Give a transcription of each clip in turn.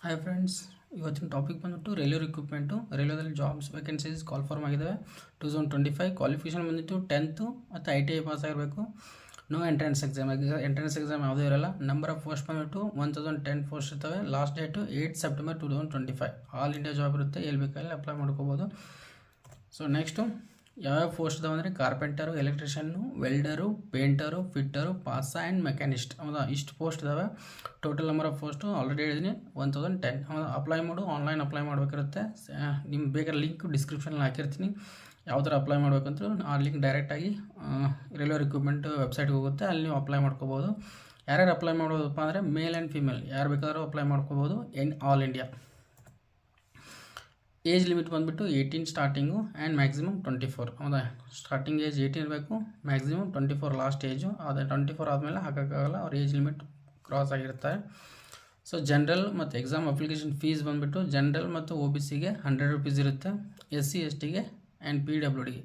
Hi friends, ಇವತ್ತಿನ topic ಬಂದ್ಬಿಟ್ಟು railway recruitment. ರೈಲ್ವೆದಲ್ಲಿ ಜಾಬ್ಸ್ ವೇಕೆನ್ಸೀಸ್ ಕಾಲ್ ಫಾರ್ಮ್ ಆಗಿದ್ದಾವೆ 2025. ಕ್ವಾಲಿಫಿಕೇಷನ್ ಬಂದಿತ್ತು 10th ಮತ್ತು ITI ಪಾಸ್ ಆಗಿರಬೇಕು. ನೋ ಎಂಟ್ರೆನ್ಸ್ ಎಕ್ಸಾಮ್ ಯಾವುದೂ ಇರಲ್ಲ. ನಂಬರ್ ಆಫ್ ಪೋಸ್ಟ್ ಬಂದ್ಬಿಟ್ಟು 1010 ಪೋಸ್ಟ್ ಇರ್ತವೆ. Last date 8 September 2025. All India job ಇರುತ್ತೆ, ಎಲ್ಲಿ ಬೇಕಾದಲ್ಲಿ ಅಪ್ಲೈ ಮಾಡ್ಕೋಬೋದು. ಸೊ ನೆಕ್ಸ್ಟು ಯಾವ್ಯಾವ ಪೋಸ್ಟ್ ಇದಾವೆ ಅಂದರೆ carpenter, electrician, welder, painter, fitter, ಪಾಸ ಆ್ಯಂಡ್ ಮೆಕ್ಯಾನಿಸ್ಟ್. ಹೌದಾ, ಇಷ್ಟು ಪೋಸ್ಟ್ ಇದಾವೆ. Total number of post already ಹೇಳಿದ್ದೀನಿ 1010. ಹೌದಾ, ಅಪ್ಲೈ ಆನ್ಲೈನ್ ಅಪ್ಲೈ ಮಾಡಬೇಕಿರುತ್ತೆ. ನಿಮ್ಗೆ ಬೇಕಾದ್ರೆ ಲಿಂಕ್ ಡಿಸ್ಕ್ರಿಪ್ಷನಲ್ಲಿ ಹಾಕಿರ್ತೀನಿ. ಯಾವ ಥರ ಅಪ್ಲೈ ಮಾಡಬೇಕಂತ ಆ ಲಿಂಕ್ ಡೈರೆಕ್ಟಾಗಿ ರೈಲ್ವೆ ರಿಕ್ರೂಟ್ಮೆಂಟ್ ವೆಬ್ಸೈಟ್ಗೆ ಹೋಗುತ್ತೆ, ಅಲ್ಲಿ ನೀವು ಅಪ್ಲೈ ಮಾಡ್ಕೋಬೋದು. ಯಾರ್ಯಾರು ಅಪ್ಲೈ ಮಾಡೋದಪ್ಪ ಅಂದರೆ ಮೇಲ್ ಆ್ಯಂಡ್ ಫಿಮೇಲ್ ಯಾರು ಬೇಕಾದರೂ ಅಪ್ಲೈ ಮಾಡ್ಕೋಬೋದು in all India. Age limit ಬಂದುಬಿಟ್ಟು 18 ಸ್ಟಾರ್ಟಿಂಗು ಆ್ಯಂಡ್ ಮ್ಯಾಕ್ಸಿಮಮ್ 24. ಹೌದಾ, ಸ್ಟಾರ್ಟಿಂಗ್ ಏಜ್ 18 ಇರಬೇಕು, ಮ್ಯಾಕ್ಸಿಮಮ್ 24 ಲಾಸ್ಟ್ ಏಜು. ಅದೇ 24 ಆದಮೇಲೆ ಹಾಕೋಕ್ಕಾಗಲ್ಲ, ಅವ್ರ ಏಜ್ ಲಿಮಿಟ್ ಕ್ರಾಸ್ ಆಗಿರ್ತಾರೆ. ಸೊ ಜನರಲ್ ಮತ್ತು ಎಕ್ಸಾಮ್ ಅಪ್ಲಿಕೇಶನ್ ಫೀಸ್ ಬಂದುಬಿಟ್ಟು ಜನರಲ್ ಮತ್ತು OBCಗೆ 100 ರೂಪೀಸ್ ಇರುತ್ತೆ. SC STಗೆ ಆ್ಯಂಡ್ PWDಗೆ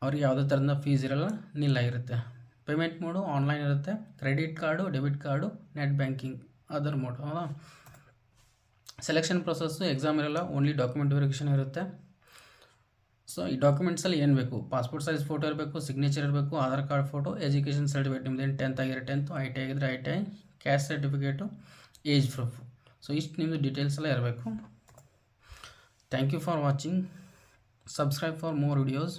ಅವ್ರಿಗೆ ಯಾವುದೇ ಥರದ ಫೀಸ್ ಇರಲ್ಲ, ನಿಲ್ಲಾಗಿರುತ್ತೆ. ಪೇಮೆಂಟ್ ಮೋಡು ಆನ್ಲೈನ್ ಇರುತ್ತೆ. Credit card, debit card, net banking, other mode. ಹೌದಾ, ಸೆಲೆಕ್ಷನ್ ಪ್ರೊಸೆಸ್ಸು ಎಕ್ಸಾಮ್ ಇರಲ್ಲ, ಓನ್ಲಿ ಡಾಕ್ಯುಮೆಂಟ್ ವೆರಿಫಿಕೇಷನ್ ಇರುತ್ತೆ. ಸೊ ಈ ಡಾಕ್ಯುಮೆಂಟ್ಸಲ್ಲಿ ಏನು ಬೇಕು? ಪಾಸ್ಪೋರ್ಟ್ ಸೈಜ್ ಫೋಟೋ ಇರಬೇಕು, ಸಿಗ್ನೇಚರ್ ಇರಬೇಕು, Aadhaar card photo, education certificate, ನಿಮ್ಮದೇನು 10th ಆಗಿರೋ 10th, ITI ಆಗಿದ್ರೆ ITI, caste certificate, age proof. So ಇಷ್ಟು ನಿಮ್ಮದು ಡೀಟೇಲ್ಸ್ ಎಲ್ಲ ಇರಬೇಕು. Thank you for watching. Subscribe for more videos.